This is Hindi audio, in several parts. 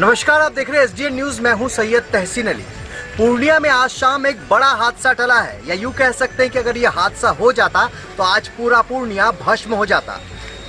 नमस्कार, आप देख रहे हैं एसडीएन न्यूज। मैं हूं सैयद तहसीन अली। पूर्णिया में आज शाम एक बड़ा हादसा टला है, या यूं कह सकते हैं कि अगर यह हादसा हो जाता तो आज पूरा पूर्णिया भस्म हो जाता।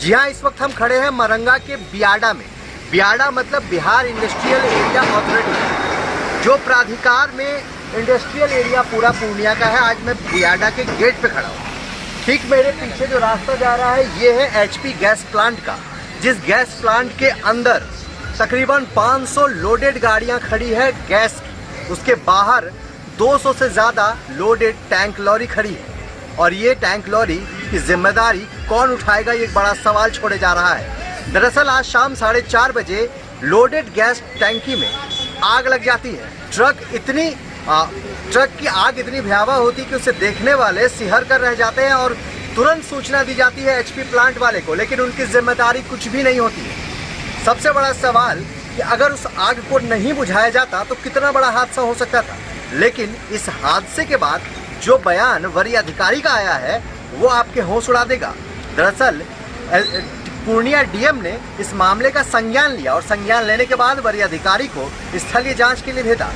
जी हां, इस वक्त हम खड़े हैं मरंगा के बियाडा में। बियाडा मतलब बिहार इंडस्ट्रियल एरिया अथॉरिटी, जो प्राधिकार में इंडस्ट्रियल एरिया पूरा पूर्णिया का है। आज मैं बियाडा के गेट पे खड़ा हूँ। ठीक मेरे पीछे जो रास्ता जा रहा है ये है एचपी गैस प्लांट का, जिस गैस प्लांट के अंदर तकरीबन 500 लोडेड गाड़ियां खड़ी है गैस की। उसके बाहर 200 से ज़्यादा लोडेड टैंक लॉरी खड़ी है, और ये टैंक लॉरी की जिम्मेदारी कौन उठाएगा, ये एक बड़ा सवाल छोड़े जा रहा है। दरअसल आज शाम 4:30 बजे लोडेड गैस टैंकी में आग लग जाती है। ट्रक की आग इतनी भयावह होती कि उसे देखने वाले सिहर कर रह जाते हैं, और तुरंत सूचना दी जाती है एचपी प्लांट वाले को, लेकिन उनकी जिम्मेदारी कुछ भी नहीं होती है। सबसे बड़ा सवाल कि अगर उस आग को नहीं बुझाया जाता तो कितना बड़ा हादसा हो सकता था। लेकिन इस हादसे के बाद जो बयान वरीय अधिकारी का आया है वो आपके होश उड़ा देगा। दरअसल पूर्णिया डीएम ने इस मामले का संज्ञान लिया, और संज्ञान लेने के बाद वरीय अधिकारी को स्थलीय जांच के लिए भेजा।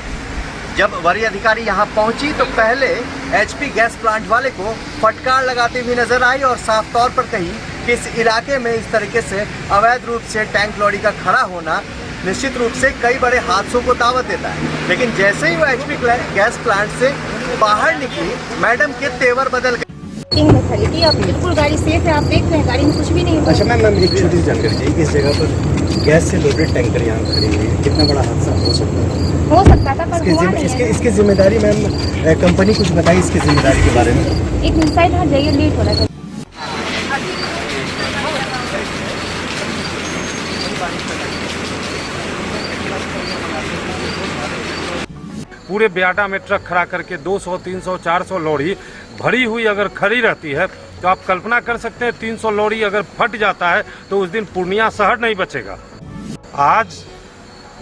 जब वरीय अधिकारी यहां पहुंची तो पहले एचपी गैस प्लांट वाले को फटकार लगाते हुए नजर आई, और साफ तौर पर कही कि इस इलाके में इस तरीके से अवैध रूप से टैंक लॉरी का खड़ा होना निश्चित रूप से कई बड़े हादसों को दावत देता है। लेकिन जैसे ही वो एचपी गैस प्लांट से बाहर निकली, मैडम के तेवर बदल गए। में खड़ी अब बिल्कुल गाड़ी सेफ है, आप देख रहे हैं गाड़ी में कुछ भी नहीं हुआ। अच्छा मैम, एक छोटी सी जानकारी चाहिए। इस जगह पर गैस से लोडेड टैंकर यहाँ खड़ी हुई है, कितना बड़ा हादसा हो सकता है? हो सकता था पर हुआ नहीं है। इसकी जिम्मेदारी मैम कंपनी कुछ बताई इसकी जिम्मेदारी के बारे में? एक मिनट यहाँ जाइए, लेट हो रहा है। पूरे बियाडा में ट्रक खड़ा करके 200, 300, 400 लॉरी भरी हुई अगर खड़ी रहती है तो आप कल्पना कर सकते हैं 300 लॉरी अगर फट जाता है तो उस दिन पूर्णिया शहर नहीं बचेगा। आज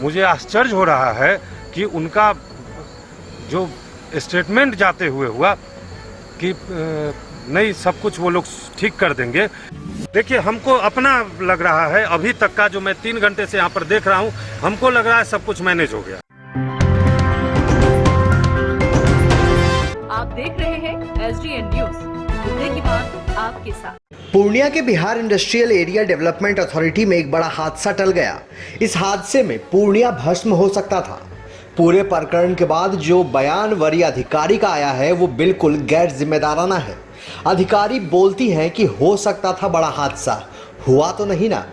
मुझे आश्चर्य हो रहा है कि उनका जो स्टेटमेंट जाते हुए हुआ कि नहीं, सब कुछ वो लोग ठीक कर देंगे। देखिए, हमको अपना लग रहा है, अभी तक का जो मैं 3 घंटे से यहाँ पर देख रहा हूँ, हमको लग रहा है सब कुछ मैनेज हो गया। आप देख रहे हैं एसडीएन न्यूज, मुद्दे की बात आपके साथ। पूर्णिया के Bihar industrial area development authority में एक बड़ा हादसा टल गया। इस हादसे में पूर्णिया भस्म हो सकता था। पूरे प्रकरण के बाद जो बयान वरीय अधिकारी का आया है वो बिल्कुल गैर जिम्मेदाराना है। अधिकारी बोलती हैं कि हो सकता था बड़ा हादसा, हुआ तो नहीं ना।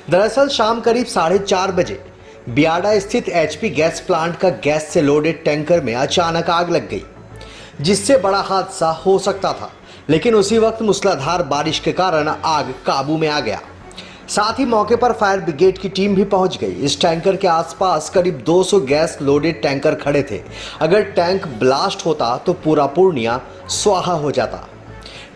दरअसल शाम करीब 4:30 बजे बियाडा स्थित एचपी गैस प्लांट का गैस से लोडेड टैंकर में अचानक आग लग गई, जिससे बड़ा हादसा हो सकता था। लेकिन उसी वक्त मूसलाधार बारिश के कारण आग काबू में आ गया। साथ ही मौके पर फायर ब्रिगेड की टीम भी पहुंच गई। इस टैंकर के आसपास करीब 200 गैस लोडेड टैंकर खड़े थे। अगर टैंक ब्लास्ट होता तो पूरा पूर्णिया स्वाहा हो जाता।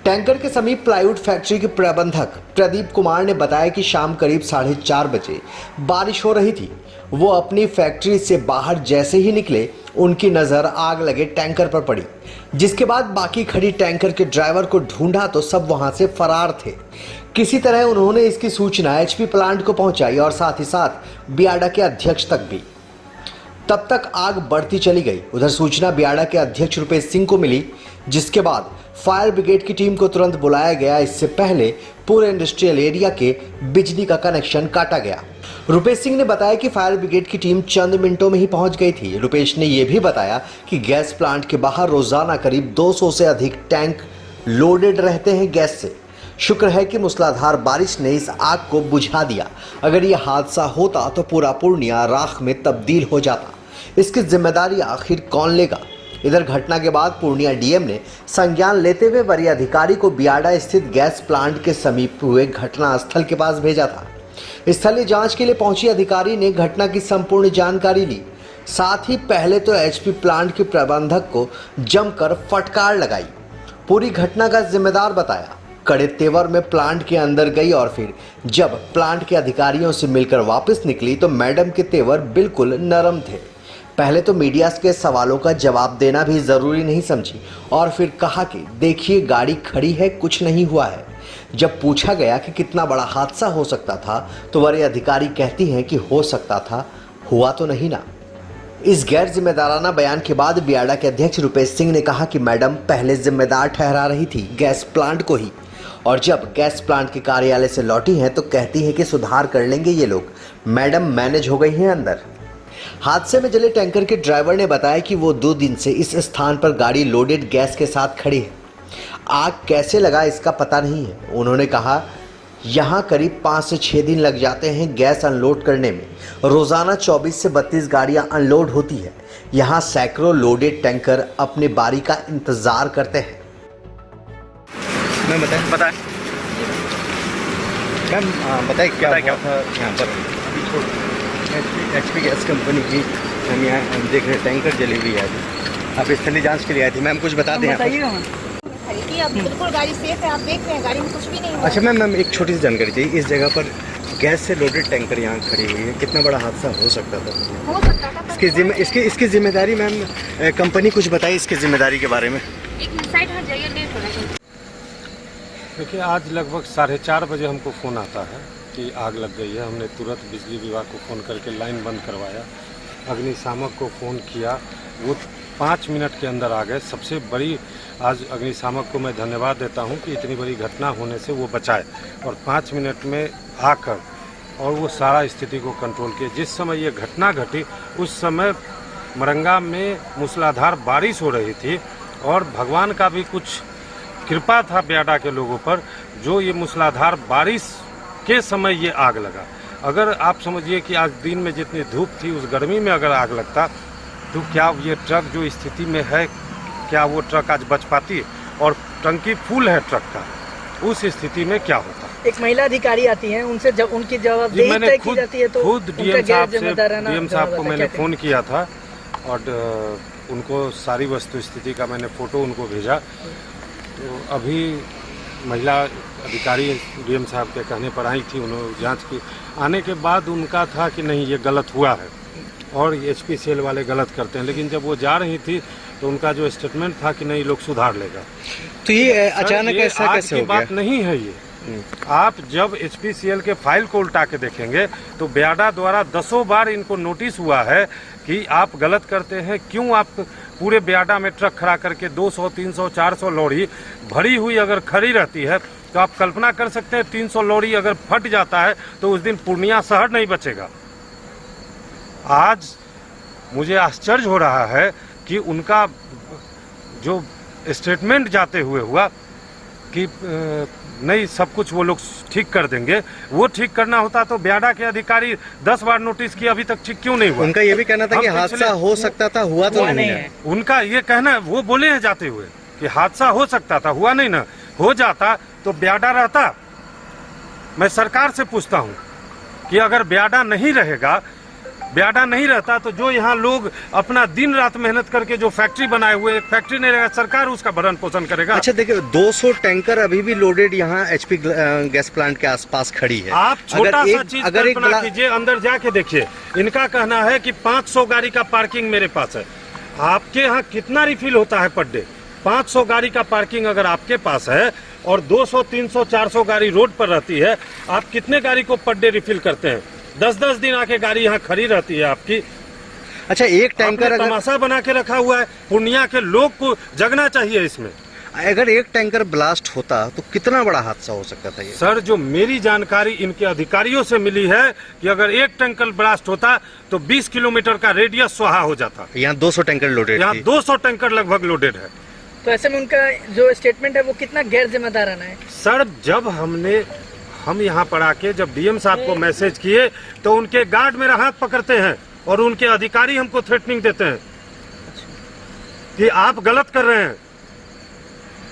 टैंकर के समीप प्लाईवुड फैक्ट्री के प्रबंधक प्रदीप कुमार ने बताया कि शाम करीब 4:30 बजे बारिश हो रही थी। वो अपनी फैक्ट्री से बाहर जैसे ही निकले, उनकी नज़र आग लगे टैंकर पर पड़ी, जिसके बाद बाकी खड़ी टैंकर के ड्राइवर को ढूंढा तो सब वहां से फरार थे। किसी तरह उन्होंने इसकी सूचना एचपी प्लांट को पहुंचाई, और साथ ही साथ बियाडा के अध्यक्ष तक भी। तब तक आग बढ़ती चली गई। उधर सूचना बियाडा के अध्यक्ष रुपेश सिंह को मिली, जिसके बाद फायर ब्रिगेड की टीम को तुरंत बुलाया गया। इससे पहले पूरे इंडस्ट्रियल एरिया के बिजली का कनेक्शन काटा गया। रुपेश सिंह ने बताया कि फायर ब्रिगेड की टीम चंद मिनटों में ही पहुंच गई थी। रुपेश ने यह भी बताया कि गैस प्लांट के बाहर रोजाना करीब 200 से अधिक टैंक लोडेड रहते हैं गैस से। शुक्र है कि मूसलाधार बारिश ने इस आग को बुझा दिया। अगर यह हादसा होता तो पूरा पूर्णिया राख में तब्दील हो जाता। इसकी जिम्मेदारी आखिर कौन लेगा? इधर घटना के बाद पूर्णिया डीएम ने संज्ञान लेते हुए वरीय अधिकारी को बियाडा स्थित गैस प्लांट के समीप हुए घटना स्थल के पास भेजा था। स्थलीय जांच के लिए पहुंची अधिकारी ने घटना की संपूर्ण जानकारी ली। साथ ही पहले तो एचपी प्लांट के प्रबंधक को जमकर फटकार लगाई, पूरी घटना का जिम्मेदार बताया। कड़े तेवर में प्लांट के अंदर गई, और फिर जब प्लांट के अधिकारियों से मिलकर वापस निकली तो मैडम के तेवर बिल्कुल नरम थे। पहले तो मीडिया के सवालों का जवाब देना भी ज़रूरी नहीं समझी और फिर कहा कि देखिए गाड़ी खड़ी है, कुछ नहीं हुआ है। जब पूछा गया कि कितना बड़ा हादसा हो सकता था तो वरीय अधिकारी कहती हैं कि हो सकता था, हुआ तो नहीं ना। इस गैर जिम्मेदाराना बयान के बाद बियाडा के अध्यक्ष रुपेश सिंह ने कहा कि मैडम पहले जिम्मेदार ठहरा रही थी गैस प्लांट को ही, और जब गैस प्लांट के कार्यालय से लौटी हैं तो कहती हैं कि सुधार कर लेंगे ये लोग। मैडम मैनेज हो गई हैं अंदर। हादसे में जले टैंकर के ड्राइवर ने बताया कि वो 2 दिन से इस स्थान पर गाड़ी लोडेड गैस के साथ खड़ी है। आग कैसे लगा इसका पता नहीं है। उन्होंने कहा यहाँ करीब 5 से 6 दिन लग जाते हैं गैस अनलोड करने में। रोज़ाना 24 से 32 गाड़ियाँ अनलोड होती है। यहाँ सैकड़ों लोडेड टैंकर अपने बारी का इंतज़ार करते हैं। मैम बताएं मैम बताएं क्या हुआ था यहाँ पर? एचपी गैस कंपनी की हम यहाँ देख रहे टैंकर जली हुई है। आप स्थलीय जांच के लिए आए थे, मैम कुछ बता दें। खड़ी थी, अब बिल्कुल गाड़ी सेफ है, आप देख रहे हैं गाड़ी में कुछ भी नहीं हुआ। अच्छा मैम एक छोटी सी जानकारी चाहिए। इस जगह पर गैस से लोडेड टैंकर यहाँ खड़ी हुई है, कितना बड़ा हादसा हो सकता था? हो सकता था। इसकी जिम्मेदारी मैम कंपनी कुछ बताई इसकी जिम्मेदारी के बारे में? एक साइड हट जाइए, लेट हो रहा है। देखिए, आज लगभग 4:30 बजे हमको फ़ोन आता है कि आग लग गई है। हमने तुरंत बिजली विभाग को फ़ोन करके लाइन बंद करवाया, अग्निशामक को फ़ोन किया, वो 5 मिनट के अंदर आ गए। सबसे बड़ी आज अग्निशामक को मैं धन्यवाद देता हूं कि इतनी बड़ी घटना होने से वो बचाए और 5 मिनट में आकर और वो सारा स्थिति को कंट्रोल किए। जिस समय ये घटना घटी उस समय मरंगा में मूसलाधार बारिश हो रही थी और भगवान का भी कुछ कृपा था बियाडा के लोगों पर, जो ये मूसलाधार बारिश के समय ये आग लगा। अगर आप समझिए कि आज दिन में जितनी धूप थी उस गर्मी में अगर आग लगता तो क्या ये ट्रक जो स्थिति में है, क्या वो ट्रक आज बच पाती? और टंकी फुल है ट्रक का, उस स्थिति में क्या होता? एक महिला अधिकारी आती हैं, उनसे जब उनकी जवाबदेही तय की जाती है तो खुद डीएम साहब को मैंने फ़ोन किया था और उनको सारी वस्तु स्थिति का मैंने फ़ोटो उनको भेजा। तो अभी महिला अधिकारी डीएम साहब के कहने पर आई थी, उन्होंने जांच की। आने के बाद उनका था कि नहीं ये गलत हुआ है और एचपीसीएल वाले गलत करते हैं, लेकिन जब वो जा रही थी तो उनका जो स्टेटमेंट था कि नहीं लोग सुधार लेगा। तो ये अचानक ऐसा कैसे हो गया? बात नहीं है ये। आप जब एचपीसीएल के फाइल को उल्टा के देखेंगे तो बियाडा द्वारा 10 बार इनको नोटिस हुआ है कि आप गलत करते हैं। क्यों आप पूरे बियाडा में ट्रक खड़ा करके 200, 300, 400 लॉरी भरी हुई अगर खड़ी रहती है तो आप कल्पना कर सकते हैं 300 लॉरी अगर फट जाता है तो उस दिन पूर्णिया शहर नहीं बचेगा। आज मुझे आश्चर्य हो रहा है कि उनका जो स्टेटमेंट जाते हुए हुआ कि नहीं सब कुछ वो लोग ठीक कर देंगे। वो ठीक करना होता तो बियाडा के अधिकारी 10 बार नोटिस किया, अभी तक ठीक क्यों नहीं हुआ? उनका ये भी कहना था कि हादसा हो सकता था, हुआ तो नहीं है। उनका ये कहना, वो बोले हैं जाते हुए कि हादसा हो सकता था, हुआ नहीं ना। हो जाता तो बियाडा रहता। मैं सरकार से पूछता हूँ कि अगर बियाडा नहीं रहेगा, बियाडा नहीं रहता तो जो यहाँ लोग अपना दिन रात मेहनत करके जो फैक्ट्री बनाए हुए, फैक्ट्री नहीं रहेगा, सरकार उसका भरण पोषण करेगा। अच्छा देखिए, 200 टैंकर अभी भी लोडेड यहाँ एचपी गैस प्लांट के आसपास खड़ी है। आप छोटा सा चीज कल्पना कीजिए, अंदर जाके देखिए। इनका कहना है कि 500 गाड़ी का पार्किंग मेरे पास है। आपके यहाँ कितना रिफिल होता है पर डे? 500 गाड़ी का पार्किंग अगर आपके पास है और 200, 300, 400 गाड़ी रोड पर रहती है, आप कितने गाड़ी को पर डे रिफिल करते हैं? 10-10 दिन आके गाड़ी यहाँ खड़ी रहती है आपकी। अच्छा, एक टैंकर अगर तमाशा बना के रखा हुआ है। पूर्णिया के लोग को जगना चाहिए इसमें। अगर एक टैंकर ब्लास्ट होता तो कितना बड़ा हादसा हो सकता था ये? सर, जो मेरी जानकारी इनके अधिकारियों से मिली है कि अगर एक टैंकर ब्लास्ट होता तो 20 किलोमीटर का रेडियस स्वाहा हो जाता। यहाँ 200 टैंकर लोडेड, यहाँ 200 टैंकर लगभग लोडेड है। तो ऐसे में उनका जो स्टेटमेंट है वो कितना गैर जिम्मेदाराना है? सर, जब हम यहाँ पर आके जब डीएम साहब को मैसेज किए तो उनके गार्ड मेरा हाथ पकड़ते हैं और उनके अधिकारी हमको थ्रेटनिंग देते हैं कि आप गलत कर रहे हैं।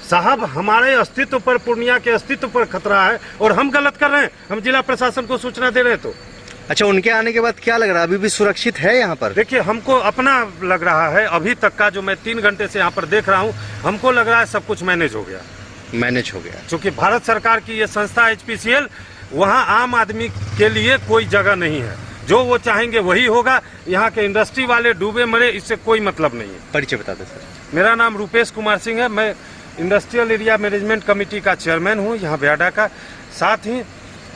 साहब, हमारे अस्तित्व पर, पूर्णिया के अस्तित्व पर खतरा है और हम गलत कर रहे हैं। हम जिला प्रशासन को सूचना दे रहे हैं। तो अच्छा, उनके आने के बाद क्या लग रहा है? अभी भी सुरक्षित है यहाँ पर? देखिए, हमको अपना लग रहा है अभी तक का जो मैं 3 घंटे से यहाँ पर देख रहा हूँ, हमको लग रहा है सब कुछ मैनेज हो गया। क्योंकि भारत सरकार की ये संस्था एचपीसीएल, वहाँ आम आदमी के लिए कोई जगह नहीं है। जो वो चाहेंगे वही होगा। यहाँ के इंडस्ट्री वाले डूबे मरे, इससे कोई मतलब नहीं है। परिचय बता दें सर। मेरा नाम रूपेश कुमार सिंह है। मैं इंडस्ट्रियल एरिया मैनेजमेंट कमेटी का चेयरमैन हूँ यहाँ ब्याडा का। साथ ही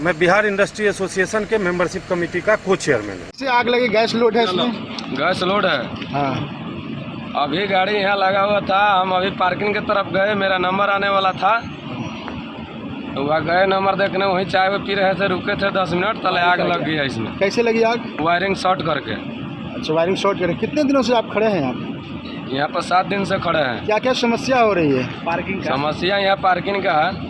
मैं बिहार इंडस्ट्री एसोसिएशन के मेंबरशिप कमेटी का को चेयरमैन हूँ। से आग लगी, गैस लोड है इसमें? गैस लोड है। हाँ। अभी गाड़ी यहाँ लगा हुआ था, हम अभी पार्किंग की तरफ गए, मेरा नंबर आने वाला था, तो वह गए नंबर देखने, वहीं चाय पी रहे थे, रुके थे 10 मिनट, तले आग लग गया इसमें। कैसे लगी आग? वायरिंग शॉर्ट करके। अच्छा, वायरिंग शॉर्ट करके। कितने दिनों से आप खड़े हैं यहाँ पे? यहाँ पर 7 दिन से खड़े हैं। क्या क्या समस्या हो रही है? पार्किंग समस्या यहाँ पार्किंग का है,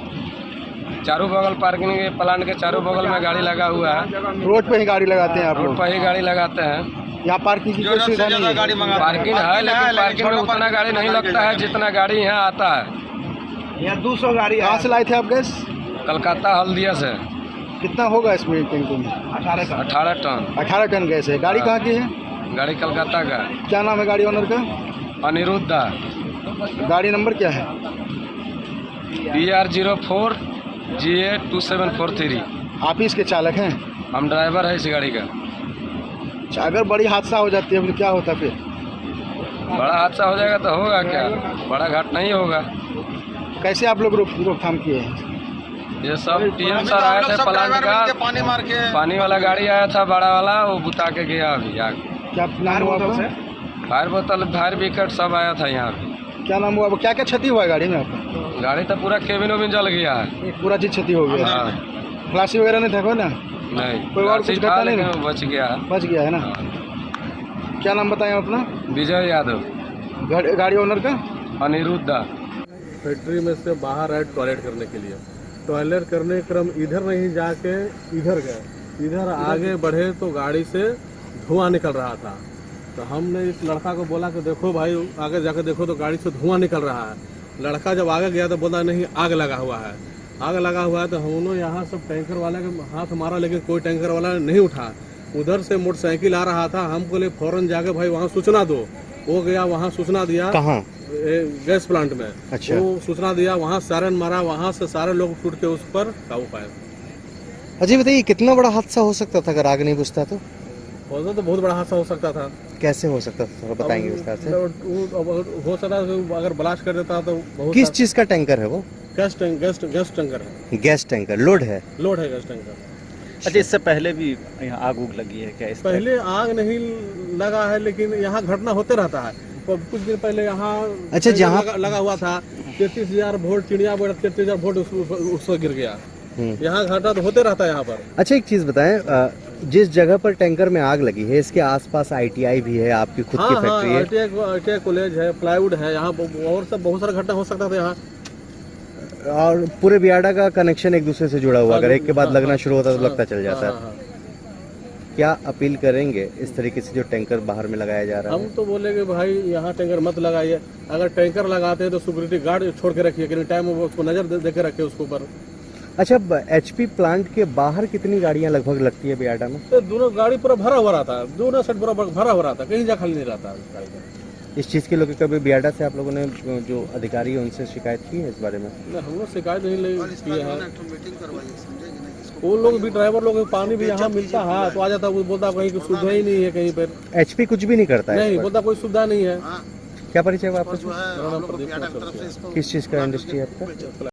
चारों बगल पार्किंग के प्लांट के चारों बगल में गाड़ी लगा हुआ है। रोड पे ही गाड़ी लगाते हैं आप रोड लोग? पर ही गाड़ी लगाते हैं। यहाँ पार्किंग की कोई सुविधा नहीं है? पार्किंग है, लेकिन पार्किंग में उतना गाड़ी नहीं लगता है जितना गाड़ी यहाँ आता है। यहाँ 200 गाड़ी। कहाँ से लाए थे आप गैस? कलकत्ता हल्दिया से। कितना होगा इसमें टैंकों में? 18 टन। 18 टन गैस है। गाड़ी कहाँ की है? गाड़ी कलकत्ता का। क्या नाम है गाड़ी ओनर का? अनिरुद्धा। गाड़ी नंबर क्या है? PR04 GA 2743। आप ही इसके चालक हैं? हम ड्राइवर है इस गाड़ी का। अच्छा, अगर बड़ी हादसा हो जाती है तो क्या होता फिर? बड़ा हादसा हो जाएगा तो होगा क्या, बड़ा घाट नहीं होगा। कैसे आप लोग रोकथाम किए हैं? ये सब टीएम सर आए थे प्लांट का, पानी वाला गाड़ी आया था बड़ा वाला, वो बुता के गया अभी आग। क्या नाम हुआ आपका? फायर बोतल, फायर विकेट सब आया था यहाँ पे। क्या नाम हुआ? क्या क्या क्षति हुआ है गाड़ी में आपका? गाड़ी तो पूरा केबिन वेबिन जल गया है। पूरा चीज क्षति हो गया? हाँ। खलासी वगैरह नहीं था कोई ना? नहीं, कोई और कुछ घटना नहीं? लेकिन बच गया है। बच गया है ना? क्या नाम बताएं अपना? विजय यादव। गाड़ी ओनर का? अनिरुद्धा। फैक्ट्री में से बाहर आए टॉयलेट करने के लिए, टॉयलेट करने क्रम इधर नहीं जाके इधर गए, इधर आगे बढ़े तो गाड़ी से धुआं निकल रहा था। तो हमने इस लड़का को बोला कि देखो भाई आगे जाकर देखो तो गाड़ी से धुआं निकल रहा है। लड़का जब आगे गया तो बोला नहीं आग लगा हुआ है, आग लगा हुआ है। तो हम लोग यहाँ सब टैंकर वाले के हाथ मारा, लेकिन कोई टैंकर वाला नहीं उठा। उधर से मोटरसाइकिल आ रहा था, हम बोले फौरन जाके भाई वहाँ सूचना दो। वो गया वहाँ सूचना दिया। कहाँ? गैस प्लांट में। अच्छा। वो सूचना दिया, वहाँ सायरन मारा, वहाँ से सारे लोग टूट के उस पर काबू पाए। अजय बताइए, कितना बड़ा हादसा हो सकता था अगर आग नहीं बुझता तो? होता तो बहुत बड़ा हादसा हो सकता था। कैसे हो सकता था थोड़ा बताएंगे विस्तार से? हो सकता है अगर ब्लास्ट कर देता तो बहुत। किस चीज का टैंकर है वो? गैस टैंकर है। गैस टैंकर लोड है? लोड है गैस टैंकर। अच्छा, इससे पहले भी यहाँ आग उग लगी है क्या? इस पहले आग नहीं लगा है, लेकिन यहाँ घटना होते रहता है। कुछ दिन पहले यहाँ अच्छा जहाँ लगा हुआ था 33,000 वोल्ट, चिड़िया 33,000 वोल्ट उसको गिर गया। यहाँ घटना तो होते रहता है यहाँ पर। अच्छा एक चीज बताएं, जिस जगह पर टैंकर में आग लगी है इसके आसपास ITI भी है, आपकी खुद की फैक्ट्री है? ITI कॉलेज है, प्लाईवुड है यहाँ, और सब बहुत सारा घटना हो सकता था यहाँ। और पूरे बियाडा का कनेक्शन एक दूसरे से जुड़ा हुआ, अगर एक के बाद लगना शुरू होता तो लगता चल जाता है। क्या अपील करेंगे इस तरीके से जो टैंकर बाहर में लगाया जा रहा है? हम तो बोलेंगे भाई यहाँ टैंकर मत लगाइए, अगर टैंकर लगाते हैं तो सिक्योरिटी गार्ड छोड़ के रखिए, कि टाइम उसको नजर दे के रखिए उसके ऊपर। अच्छा, HP प्लांट के बाहर कितनी गाड़ियां लगभग लगती है बियाडा में? तो दोनों गाड़ी पूरा भरा हुआ रहता है, दोनों साइड पूरा भरा हुआ रहता है, कहीं जा खाली नहीं रहता गाड़ी का। इस चीज के लोग कभी बियाडा से आप लोगों ने जो अधिकारी है उनसे शिकायत की है इस बारे में? हम लोग शिकायत नहीं किए हैं। वो लोग भी, ड्राइवर लोग, पानी भी यहाँ मिलता है तो आ जाता है, वो बोलता कहीं की सुविधा ही नहीं है कहीं पर। HP कुछ भी नहीं करता है? नहीं बोलता कोई सुविधा नहीं है। क्या परिचय है आपका? मेरा नाम प्रदीप कुमार चौरसिया। किस चीज का इंडस्ट्री है आपका?